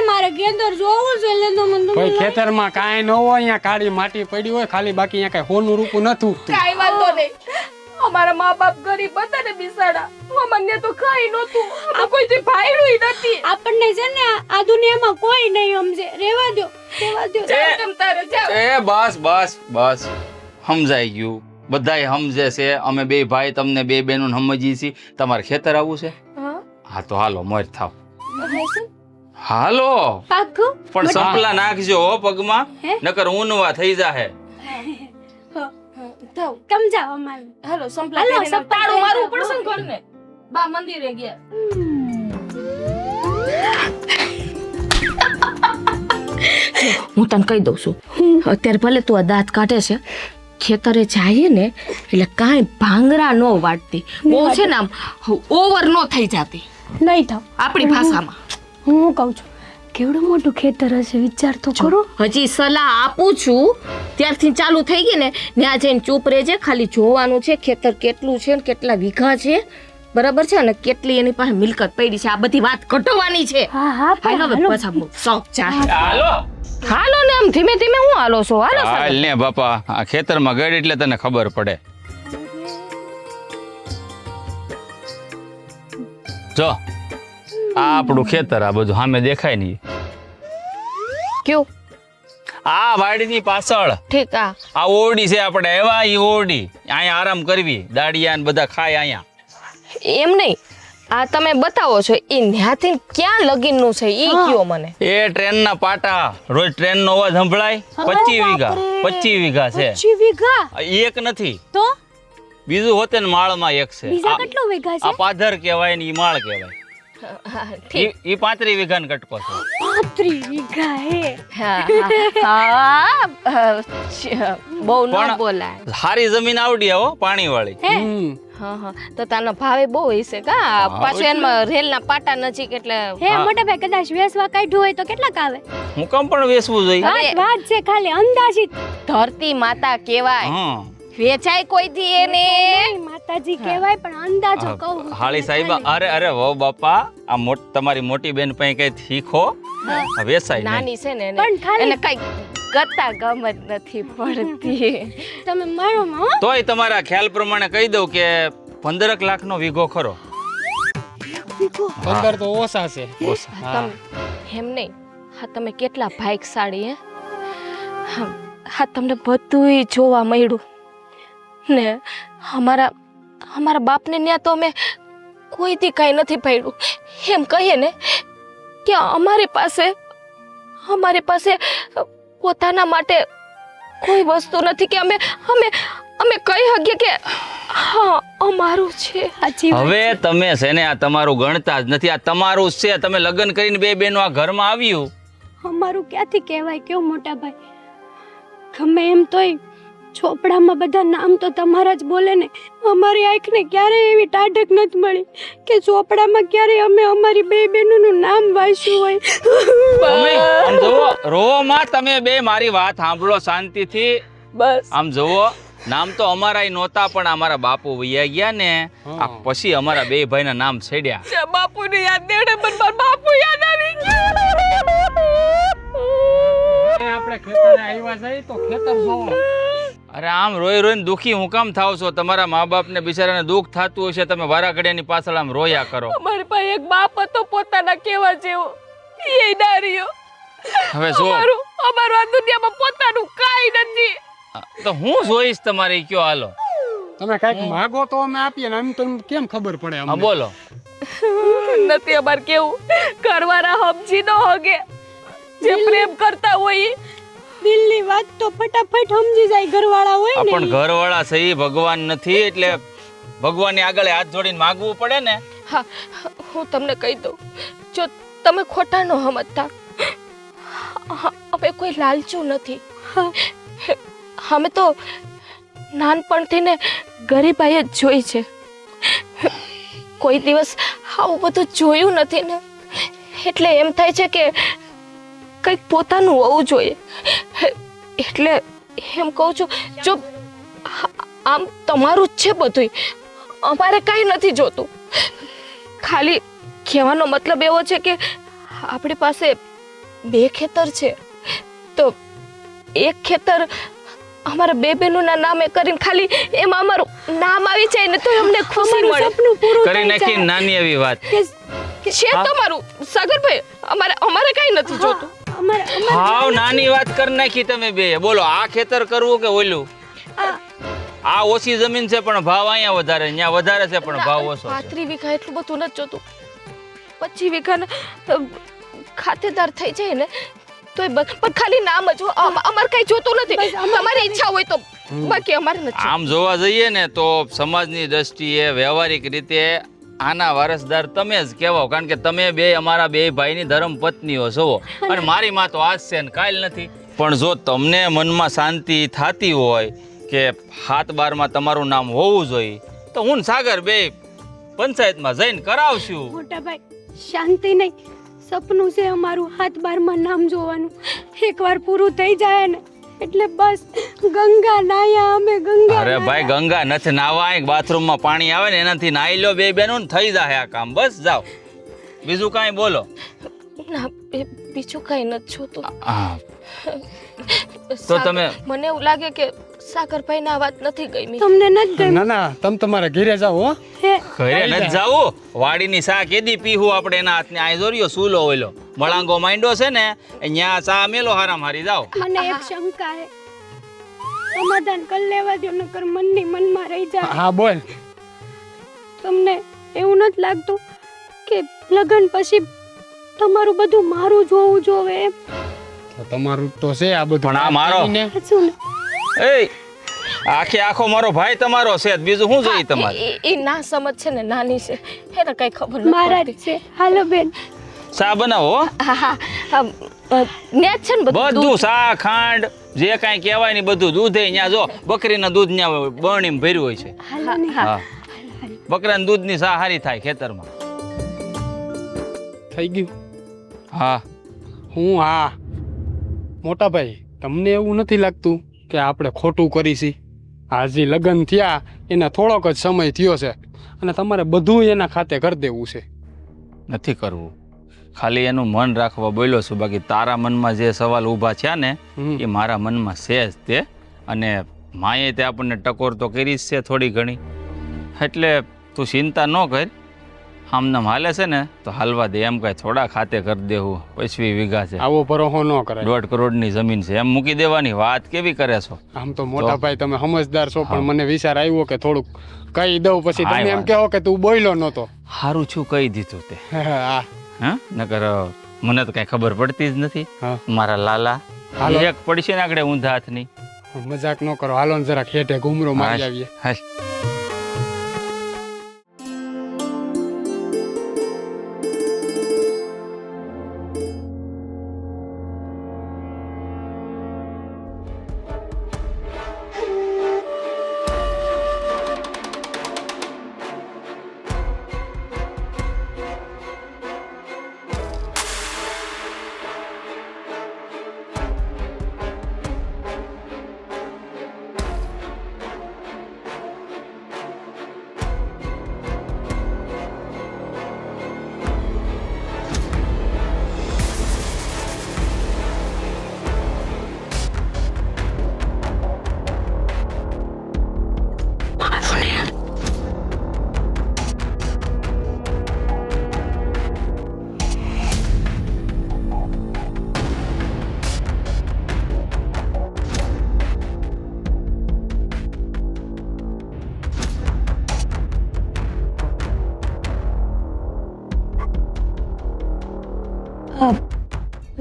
મારે ખેતર જોવું છે. એટલે તો મને કોઈ ખેતરમાં કાંઈ ન હોય, અહીંયા કાળી માટી પડી હોય ખાલી, બાકી અહીંયા કાંઈ હોનું રૂપું નથી ઉગતું. કાઈ વાંધો નહીં. અમારા મા બાપ ગરીબ હતા ને બિસાડા, અમને તો ખાઈ નહોતું. અમે કોઈથી ભાઈડું નથી. આપણને છે ને આ દુનિયામાં કોઈ નહીં સમજે. રેવા દો. જાઓ તમ તારે જાઓ. એ બસ બસ બસ, સમજાઈ ગયું. બધાય સમજે છે. અમે 2 ભાઈ તમને 2 બહેનો સમજીએ છીએ. તમારે ખેતર આવવું છે? હા, હા તો હાલો, મોર થાવ. હશે? હાલો, પાક્કું? પણ સંપલા નાખજો હો પગમાં, નકર ઊનવા થઈ જાહે. જાઓ. સમજાવો અમારે. હાલો, સંપલા હાલો, પહેરીને સંપલા તાળું મારવું પહેરીને. પડશે ને ઘરને. બા મંદિરે ગયા. હું તને કહી દઉં છું, અત્યારે ભલે તું આ દાંત કાઢે છે, ખેતરે જાય ને એટલે કાંઈ ભાંગરા ન વાટતી. બહુ છે ને આમ ઓવર ન થઈ જાતી નહીં થાવ. આપણી ભાષામાં. હું કહું છું, કેવડું મોટું ખેતર હશે વિચાર તો કરો. હજી સલાહ આપું છું ત્યારથી ચાલુ થઈ ગઈ ને, ત્યાં જઈને ચૂપ રહેજે. ખાલી જોવાનું છે ખેતર કેટલું છે ને કેટલા વીઘા છે, બરાબર છે, અને કેટલી એની પાસે મિલકત પડી છે. આ બધી વાત ઘટવાની છે. હા હા પણ હાલો હાલો. પાછા શોખ ચાહે. હાલો હાલો ને, આમ ધીમે ધીમે હું હાલો છો? હાલો હાલ ને બાપા, આ ખેતરમાં ગઈ એટલે તને ખબર પડે. જો આ આપણું ખેતર, આ બધું સામે દેખાય નહીં. ક્યું? આ વાડીની પાછળ ઠીક. આ ઓરડી છે આપણે, એવા ઈ ઓરડી, અહીંયા આરામ કરવી, દાડિયા ને બધા ખાય અહીંયા. એમ નહીં, આ તમે બતાવો છો એ ન્યાથી ક્યાં લગીનનું છે એ કયો મને. એ ટ્રેનના પાટા, રોજ ટ્રેનનો અવાજ સંભળાય. 25 વીઘા છે. 25 વીઘા? એક નથી, તો બીજું હોતે ને માળમાં એક છે. બીજા આ- કેટલું વીઘા આ છે? પાધર કહેવાય ને ઈ માળ કહેવાય. ઠીક. ઈ 35 વીઘાનો કટકો છે. 35 વીઘા હે. બહુ ન પણ- બોલાય. સારી જમીન આવડી હો, પાણી વાળી. હમ. હા, તો તાનો ભાવે બહુ હશે કા? પાછું એમાં રેલના પાટા નજીક એટલે હે મોટા ભાઈ કદાચ વેસવા કાઢ્યું હોય તો કેટલાક આવે? હું કેમ પણ વેચવું જોઈએ? વાત છે ખાલી અંદાજિત. ધરતી માતા કહેવાય, હા. વેચાય કોઈ દી એને. નહીં, માતાજી કહેવાય પણ અંદાજો કહું છું હાળી તમને સાહેબા, ખાલી. અરે વો બાપા, આ તમારી મોટી બેન પાસે કઈ શીખો. આ વેચાય નહીં. નાની છે ને પણ ખાલી- એને કઈ ગતા ગમત નથી પડતી. તમે મારો માં હો? તોય તમારા ખ્યાલ પ્રમાણે કહી દઉં કે 15 લાખનો વીઘો ખરો. 15 તો ઓછા છે. તમ એમ નહીં, હા તમે કેટલા ભાગ્યશાળી હે. હા તમને બધુંય જોવા મળ્યું ને. અમારા બાપને ત્યાં તો અમે કોઈ દી કાંઈ નથી પડ્યું. એમ કહીએ ને કે અમારી પાસે પોતાના માટે કોઈ વસ્તુ નથી કે અમે કહી શકીએ કે હા અમારું છે. સાચી વાત. હવે તમે છે ને આ તમારું ગણતા જ નથી. આ તમારું જ છે. તમે લગ્ન કરીને 2 બહેનો આ ઘરમાં આવ્યું. અમારું ક્યાંથી કહેવાય કેવું મોટા ભાઈ? ગમે એમ તોય ચોપડામાં બધા નામ તો તમારા જ બોલે ને. અમારી આંખને ક્યારેય એવી ટાઢક નથી મળી કે ચોપડામાં ક્યારેય અમે અમારી 2 બહેનોનું નામ વાંચ્યું હોય. તમે આમ જુઓ, રોવો માં, તમે બે મારી વાત સાંભળો શાંતિથી. બસ આમ જુઓ, નામ તો અમારાય નહોતા, પણ અમારા બાપુ વૈયા ગયા ને આ પછી અમારા બે ભાઈના નામ છેડ્યા. બાપુને યાદ દેડે પણ મારા બાપુ યાદ આવી આપણે ખેતરે આવ્યા જાય તો ખેતર જોવો. અરે આમ રોઈ રોઈને દુખી હું કામ થાવ છો? તમારા મા બાપને બિચારાને દુઃખ થતું હશે, તમે વારા ઘડિયાની પાછળ આમ રોયા કરો. મારી પાસે એક બાપ હતો પોતાના કેવા જેવો, એ ના રહ્યો. હવે જો અમારું આ દુનિયામાં પોતાનું કાંઈ નથી. તો હું જોઈશ તમારી, કયો હાલો. તમે કઈક માગો તો અમે આપીએ ને, એમ તો કેમ ખબર પડે હા અમને? બોલો. નથી અમાર કેવું, ઘરવાળા સમજી ન હોગે, જે પ્રેમ કરતા હોય દિલની વાત તો ફટાફટ સમજી જાય ઘરવાળા હોય આ ને. પણ ઘરવાળા સહી ભગવાન નથી, એટલે ભગવાનની આગળ હાથ જોડીને માગવું પડે ને. હા, હું તમને કહી દઉં, જો તમે ખોટા ન સમજતા, અમે કોઈ લાલચું નથી. અમે તો નાનપણથી ને ગરીબાઈ જ જોઈ છે, કોઈ દિવસ આવું બધું જોયું નથી ને, એટલે એમ થાય છે કે કંઈક પોતાનું હોવું જોઈએ. એટલે એમ કહું છું, જો આમ તમારું જ છે બધું, અમારે કાંઈ નથી જોતું. ખાલી કહેવાનો મતલબ એવો છે કે આપણી પાસે 2 ખેતર છે, તો એક ખેતર અમારા 2 બહેનોના નામે કરીને ખાલી એમાં અમારું નામ આવી જાય ને તો અમને ખુશી મળે. સપનું પૂરું કરી થઈ નાખી જાય. નાની એવી વાત. છે તમારું સાગરભાઈ, અમારે કાંઈ નથી જોતું. હાવ નાની વાત કરી નાખી તમે બે. બોલો આ ખેતર કરવું કે ઓલું? આ ઓછી જમીન છે પણ ભાવ અહીંયા વધારે, અહીંયા વધારે છે પણ ભાવ ઓછો છે. 35 વીઘા એટલું બધું નથી જોતું. 25 વીઘાના ખાતેદાર થઈ જાય ને તોય બસ. પણ ખાલી નામ જ, અમારે કઈ જોતું નથી. તમારી ઈચ્છા હોય તો, બાકી અમારે નથી. આમ જોવા જઈએ ને તો સમાજની દ્રષ્ટિએ વ્યવહારિક રીતે આના વારસદાર તમે જ કહેવાઓ, કારણ કે તમે બે અમારા 2 ભાઈની ધર્મ પત્નીઓ છો, અને મારી માં તો આજ છે ને કાલ નથી. પણ જો તમને મનમાં શાંતિ થતી હોય કે 7/12 તમારું નામ હોવું જોઈએ, તો હું ને સાગર બે પંચાયતમાં જઈને કરાવશું. મોટા ભાઈ, શાંતિ નહીં, સપનું છે અમારું 7/12 નામ જોવાનું. એકવાર પૂરું થઈ જાય ને એટલે બસ ગંગા નાયા અમે, ગંગા અરે ભાઈ ગંગા નથી નાવા, બાથરૂમમાં પાણી આવે ને એનાથી નાઈ લો 2 બહેનો, થઈ જાય આ કામ. બસ જાઓ, બીજું કાંઈ બોલો. ના, બીજું કાંઈ નથી જોતું. હા, તો તમે મને એવું લાગે કે સાગરભાઈ ના વાત નથી ગમી. તમને નથી ગમ્યું? ના ના, તમે તમારે ઘરે જાઓ હો. હે, ઘરે નથી જાવું, વાડીની સા કેદી પીવું આપણે એના હાથને. આ જોરિયો સૂલો ઓલો મળાંગો માંડ્યો છે ને, અહીંયા સા મેલો હારામ હારી જાઓ. મને એક શંકા હે, સમાધાન કરી લેવા દો, નકર મનની મનમાં રહી જાય. હા બોલ. તમને એવું નથી લાગતું કે લગ્ન પછી તમારું બધું મારું જોવું જોવે એમ? તો તમારું તો છે આ બધું. પણ આ મારો. સાચું ને? એ આખે આખો મારો ભાઈ તમારો છે, બીજું શું જોઈએ તમારે? એ ના સમજ છે ને, નાની છે, એને કઈ ખબર નથી મારા જ પડતી. છે. હાલો બેન, સા બનાવો હો. હા, ન્યા જ છે ને બધું. બધું સા ખાંડ જે કાંઈ કહેવાય ને બધું દૂધે અહીંયા જો બકરીના દૂધ ન્યા બરણીમાં ભર્યું હોય છે. હાલો ને. હા, બકરાના દૂધની સા હારી થાય ખેતરમાં. થઈ ગયું. હા, હું હા મોટા ભાઈ, તમને એવું નથી લાગતું કે આપણે ખોટું કરીશી? હાજી લગ્ન થયા એના થોડોક જ સમય થયો છે અને તમારે બધું એના ખાતે કરી દેવું છે. નથી કરવું, ખાલી એનું મન રાખવા બોલ્યો છું. બાકી તારા મનમાં જે સવાલ ઊભા થયા ને એ મારા મનમાં છે જ તે. અને માએ તે આપણને ટકોર તો કરી જ છે થોડી ઘણી, એટલે તું ચિંતા ન કર. આમનામ હાલે છે ને તો હાલવા દે. એમ કાંઈ થોડા ખાતે કરી દેવું, 25 વીઘા છે, આવો ભરોહો ન કરાય. 1.5 કરોડની જમીન છે, એમ મૂકી દેવાની વાત કેવી કરે છો? આમ તો મોટા ભાઈ તમે સમજદાર છો, પણ મને વિચાર આવ્યો કે થોડુંક કહી દઉં, પછી હા, તમે એમ વાત. કહો કે તું બોલ્યો નહોતો. સારું છું કહી દીધું તે. હા હા, નકર મને તો કાંઈ ખબર પડતી જ નથી. હા. મારા લાલા હાલો. એક પડશે ને આગળ ઊંધા હાથની. મજાક ન કરો, હાલો ને જરા ખેટે ઘૂમરો મારી આવીએ. હાલ.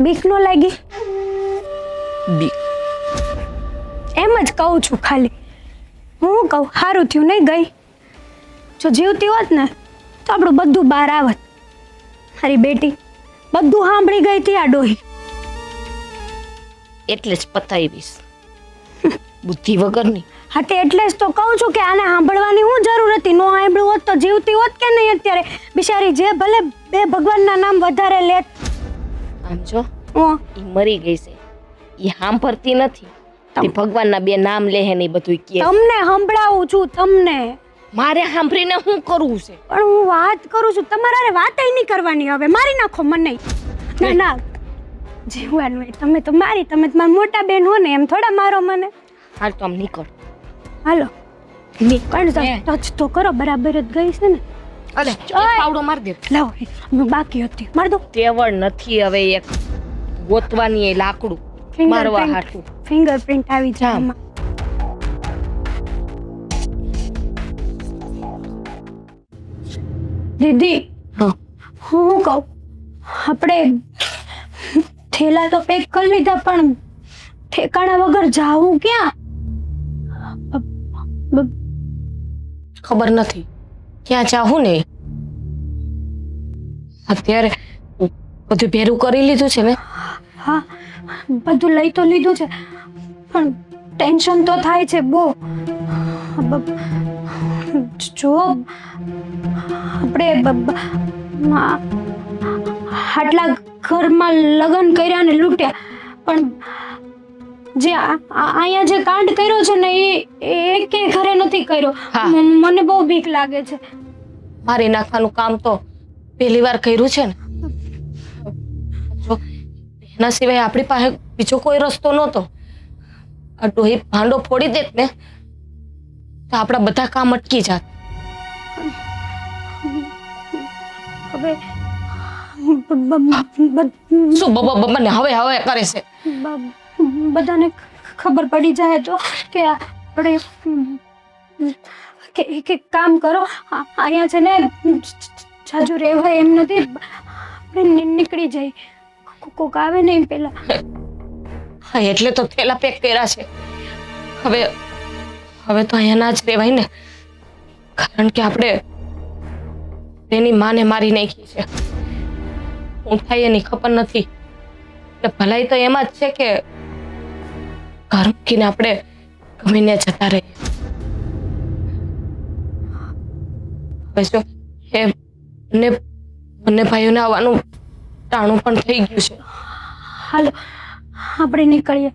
બીક નો લાગી? એમ જ કહું છું ખાલી. હું કહું સારું થયું નહીં ગઈ. જો જીવતી હોત ને તો આપણું બધું બહાર આવત. મારી બેટી બધું સાંભળી ગઈ હતી આ ડોહી. એટલે જ પતાવીશ બુદ્ધિ વગરની. હા તે એટલે જ તો કહું છું કે આને સાંભળવાની શું જરૂર હતી? નો સાંભળ્યું હોત તો જીવતી હોત કે નહીં અત્યારે? બિચારી જે ભલે બે ભગવાનના નામ વધારે લેત. આમ જો ઓ ઈ મરી ગઈ છે, ઈ સાંભળતી નથી. તે ભગવાનના બે નામ લે હે ને બધું કે તમને સંભળાવું છું તમને. મારે સાંભળીને શું કરવું છે? પણ હું વાત કરું છું, તમારે વાતય નહીં કરવાની. હવે મારી નાખો મને. ના ના જીવવાનું હોય તમે તો મારી, તમે તમારા મોટા બેન હો ને, એમ થોડા મારો મને. હાલ તો આમ નીકળ. હાલો પણ ટચ તો કરો. બરાબર જ ગઈ છે ને? અરે પાવડો માર દે. લાવો હું બાકી હતી માર દો. તેવડ નથી હવે એક ગોતવાની એ લાકડું મારવા હાટું. ફિંગરપ્રિન્ટ આવી જાય જામ. આમાં. દીદી હા હું કહું, આપણે થેલા તો પેક કરી લીધા પણ ઠેકાણા વગર જાવું ક્યાં? ખબર નથી ક્યાં જાવું ને. અત્યારે બધું ભેરું કરી લીધું છે ને. હા બધું લઈ તો લીધું છે પણ ટેન્શન તો થાય છે બહુ. જો આપણે આટલા ઘરમાં લગ્ન કર્યા ને લૂંટ્યા, પણ જે અહીંયા જે કાંડ કર્યો છે ને એ એકે ઘરે નથી કર્યો. હા. મને બહુ બીક લાગે છે. મારી નાખવાનું કામ તો પહેલી વાર કર્યું છે ને. જો એના સિવાય આપણી પાસે બીજો કોઈ રસ્તો નહોતો. આ ડોહી ભાંડો ફોડી દેત ને તો આપણા બધા કામ અટકી જાત. હવે શું મને હવે હવે કરે છે? બધાને ખબર પડી જાય તો કે આપણે કે કામ કરો. અહીંયા છે ને જાજુ રહેવાય એમ નથી. આપણે નીકળી જાય. કોક આવે નહીં પેલા. હા એટલે તો થેલા પેક કર્યા છે. હવે હવે તો અહીંયા ના જ રહેવાય ને, કારણ કે આપણે તેની માને મારી નાખી છે. હું થાય એની ખબર નથી. એટલે ભલાઈ તો એમાં જ છે કે ઘર મૂકીને આપણે ગમીને જતા રહીએ. હવે જો એ બંને ભાઈઓને આવવાનું ટાણું પણ થઈ ગયું છે. હાલો આપણે નીકળીએ.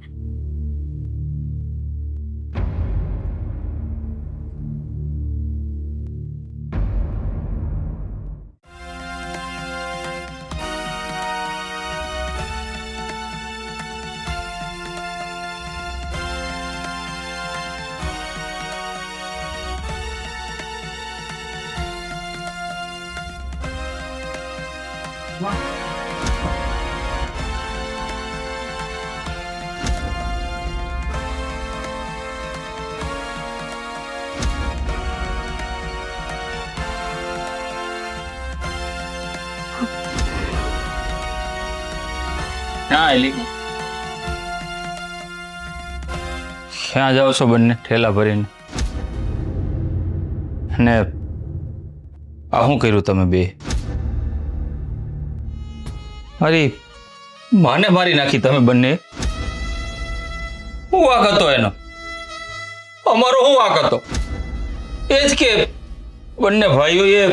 ક્યાં જાઓ છો બંને ઠેલા ભરીને? ને આ શું કર્યું તમે બે? અરે માને મારી નાખી તમે બંને. શું વાંક હતો એનો? અમારો શું વાંક હતો? એ જ કે બંને ભાઈઓએ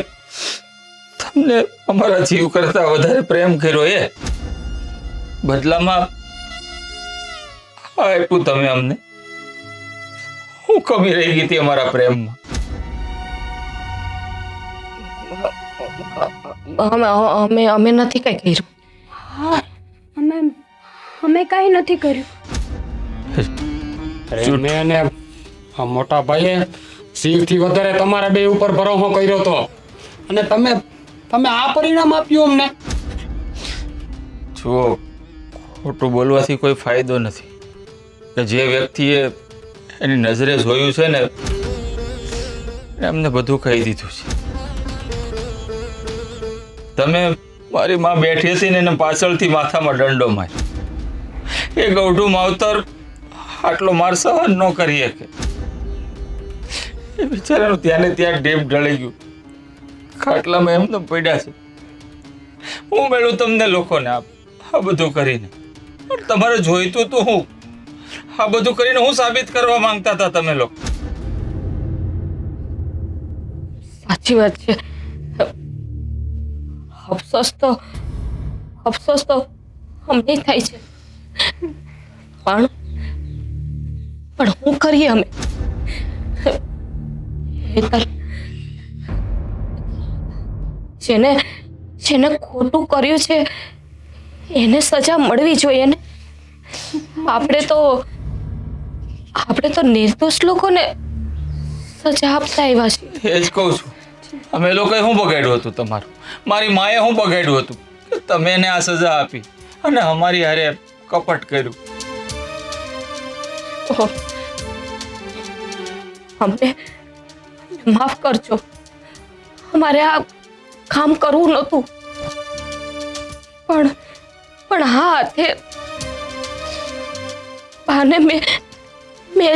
તમને અમારા જીવ કરતા વધારે પ્રેમ કર્યો. એ બદલામાં આપ્યું તમે અમને. શું કમી રહી ગઈ હતી અમારા પ્રેમમાં? અમે નથી કઈ કર્યું. હા અમે કઈ નથી કર્યું. મેં અને આ મોટા ભાઈએ શિવથી વધારે તમારા બે ઉપર ભરોસો કર્યો હતો અને તમે આ પરિણામ આપ્યું અમને. જુઓ, ખોટું બોલવાથી કોઈ ફાયદો નથી. કે જે વ્યક્તિએ એની નજરે જોયું છે ને એમને બધું કહી દીધું છે. તમે મારી માં બેઠી હતી ને એને પાછળથી માથામાં દંડો માર્યો. એ ગૌઢું માવતર આટલો માર સહન ન કરી શકે. એ બિચારાનું ત્યાં ને ત્યાં ઢેપ ઢળી ગયું. ખાટલામાં એમને પડ્યા છે. હું મેળું તમને લોકોને આ બધું કરીને? પણ તમારે જોઈતું તો હું આ બધું કરીને હું સાબિત કરવા માંગતા હતા તમે લોકો? સાચી વાત છે. અફસોસ તો અમને થાય છે, પણ શું કરીએ અમે? હેતલ, જેને ખોટું કર્યું છે એને સજા મળવી જોઈએ ને. આપણે તો નિર્દોષ લોકોને સજા આપતા આવ્યા છે. એ જ કહું છું, અમે લોકોએ શું બગાડ્યું હતું તમારું? મારી માએ શું બગાડ્યું હતું કે તમે એને આ સજા આપી અને અમારી હારે કપટ કર્યું? ઓહો, અમને માફ કરજો. અમારે આ કામ કરવું નહોતું, પણ હા હાથે બાને મેં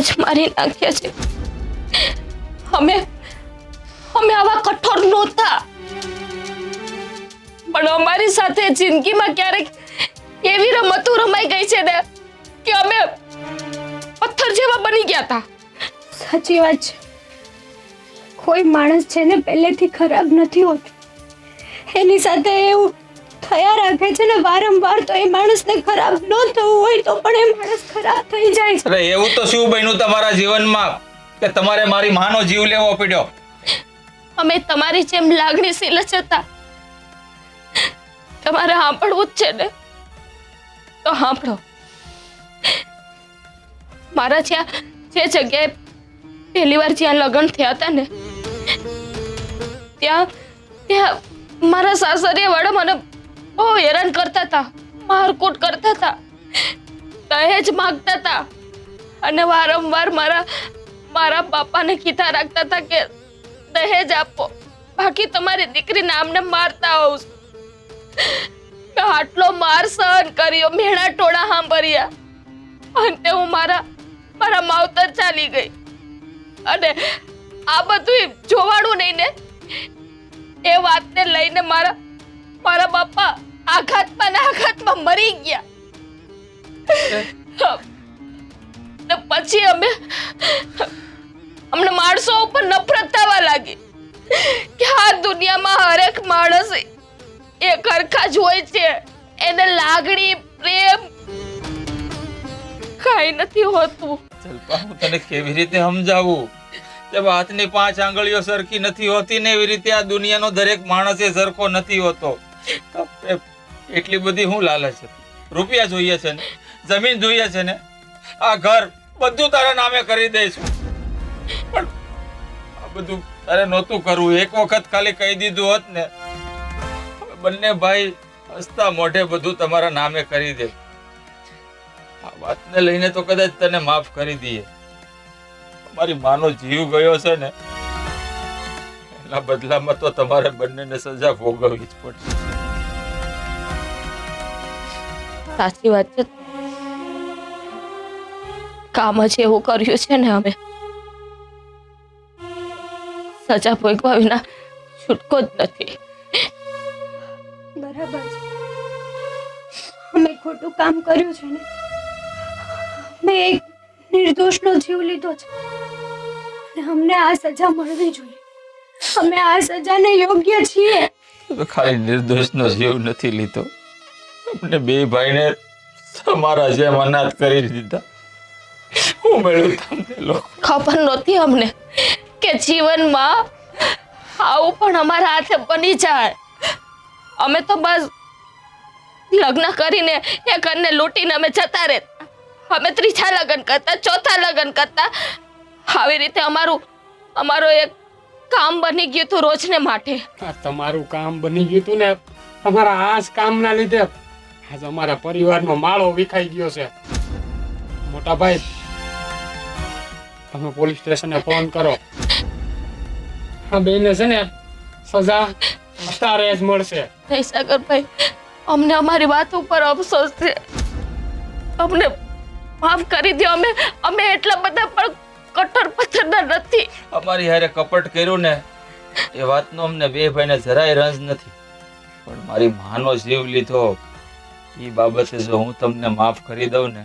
જ મારી નાખ્યા છે. અમે આવા કઠોર નહોતા, પણ અમારી સાથે જિંદગીમાં ક્યારેક એવી રમતો રમાઈ ગઈ છે ને કે અમે પથ્થર જેવા બની ગયા હતા. સાચી વાત છે. કોઈ માણસ છે ને પહેલેથી ખરાબ નથી હોતું, એની સાથે એવું થયા રાખે છે ને વારંવાર, તો એ માણસને ખરાબ ન થવું હોય તો પણ એ માણસ ખરાબ થઈ જાય છે. અરે એવું તો શું બન્યું તમારા જીવનમાં કે તમારે મારી માનો જીવ લેવો પડ્યો? અમે તમારી જેમ લાગણીશીલ જ હતા. તમારે સાંભળવું જ છે ને તો સાંભળો. મારા જે જગ્યાએ પહેલી વાર જ્યાં લગ્ન થયા હતા ને ત્યાં મારા સાસરિયા વાળા મને બહુ હેરાન કરતા હતા, મારકૂટ કરતા હતા, દહેજ માંગતા હતા અને વારંવાર મારા બાપાને કીધા રાખતા હતા કે દહેજ આપો, બાકી તમારી દીકરીને આમને મારતા હોઉં. મેં આટલો માર સહન કર્યો, મેણા ટોળા સાંભળ્યા, અંતે હું મારા માવતર ચાલી ગઈ. અને આ બધું જોવાડું નહીં ને, એ વાતને લઈને મારા બાપા આઘાતમાં મરી ગયા. ને પછી અમને માણસો ઉપર નફરત થવા લાગી કે આ દુનિયામાં હરેક માણસ એ ખરખા જ હોય છે, એને લાગણી પ્રેમ કાંઈ નથી હોતું. ચલપા, હું તને કેવી રીતે સમજાવું? જબ હાથની 5 આંગળીઓ સરખી નથી હોતી ને એવી રીતે આ દુનિયાનો દરેક માણસ એ સરખો નથી હોતો. એટલી બધી હું લાલચ હતી? રૂપિયા જોઈએ છે ને, જમીન જોઈએ છે ને, આ ઘર બધું તારા નામે કરી દઈશું. પણ આ બધું તારે નહોતું કરવું. એક વખત ખાલી કહી દીધું હોત ને, બંને ભાઈ હસતા મોઢે બધું તમારા નામે કરી દે. આ વાતને લઈને તો કદાચ તને માફ કરી દઈએ. મારી માનો જીવ ગયો છે ને, એના બદલામાં તો તમારે બંનેને સજા ભોગવવી જ પડશે. સાચી વાત છે. કામ જ એવું કર્યું છે ને, અમે સજા ભોગવા વિના છૂટકો જ નથી. બરાબર છે. અમે ખોટું કામ કર્યું છે ને, મેં એક નિર્દોષનો જીવ લીધો છે અને અમને આ સજા મળવી જોઈએ. અમે આ સજાને યોગ્ય છીએ. ખાલી નિર્દોષનો જીવ નથી લીધો, અમને બે ભાઈને તમારા જેમ અનાથ કરી દીધા. હું મેળવું તમને લોકો? ખબર નહોતી અમને કે જીવનમાં આવું પણ અમારા હાથે બની જાય. અમે તો બસ લગ્ન કરીને એ ઘરને લૂંટીને અમે જતા રહેતા. અમે ત્રીજા લગ્ન કરતા, ચોથા લગ્ન કરતા. આવી રીતે અમારો એક કામ બની ગયું હતું રોજને માટે. આ તમારું કામ બની ગયું હતું ને, તમારા આ જ કામના લીધે આજ અમારા પરિવારનો માળો વિખાઈ ગયો છે. મોટા ભાઈ, તમે પોલીસ સ્ટેશને ફોન કરો. આ બેને છે ને સજા અત્યારે જ મળશે. નહીં સાગરભાઈ, અમને અમારી વાત ઉપર અફસોસ છે. અમને માફ કરી દો. અમે એટલા બધા પણ કઠોર પથ્થરના નથી. અમારી હારે કપટ કર્યું ને એ વાતનો અમને બે ભાઈને જરાય રંજ નથી, પણ મારી માનો જીવ લીધો એ બાબતે જો હું તમને માફ કરી દઉં ને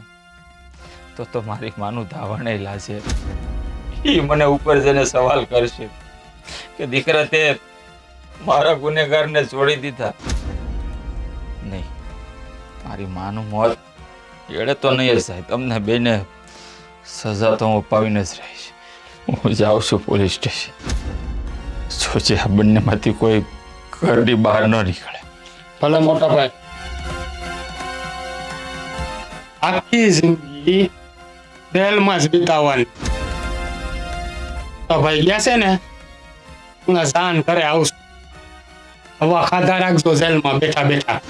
તો મારી માનું ધાવણે લાજે. એ મને ઉપર જઈને સવાલ કરશે કે દીકરા તે મારા ગુનેગારને છોડી દીધા. નહીં, મારી માનું મોત એડે તો નહીં જ થાય. તમને બેને સજા તો હું અપાવીને જ રહીશ. હું જાઉં છું પોલીસ સ્ટેશન. સોચે આ બંનેમાંથી કોઈ ઘરની બહાર ન નીકળે. ભલે મોટા ભાઈ, આખી જિંદગી જેલમાં જ વિતાવવાની. તો ભાઈ ગયા છે ને, હું જાન ઘરે આવશું. હવા ખાધા રાખજો જેલમાં બેઠા બેઠા.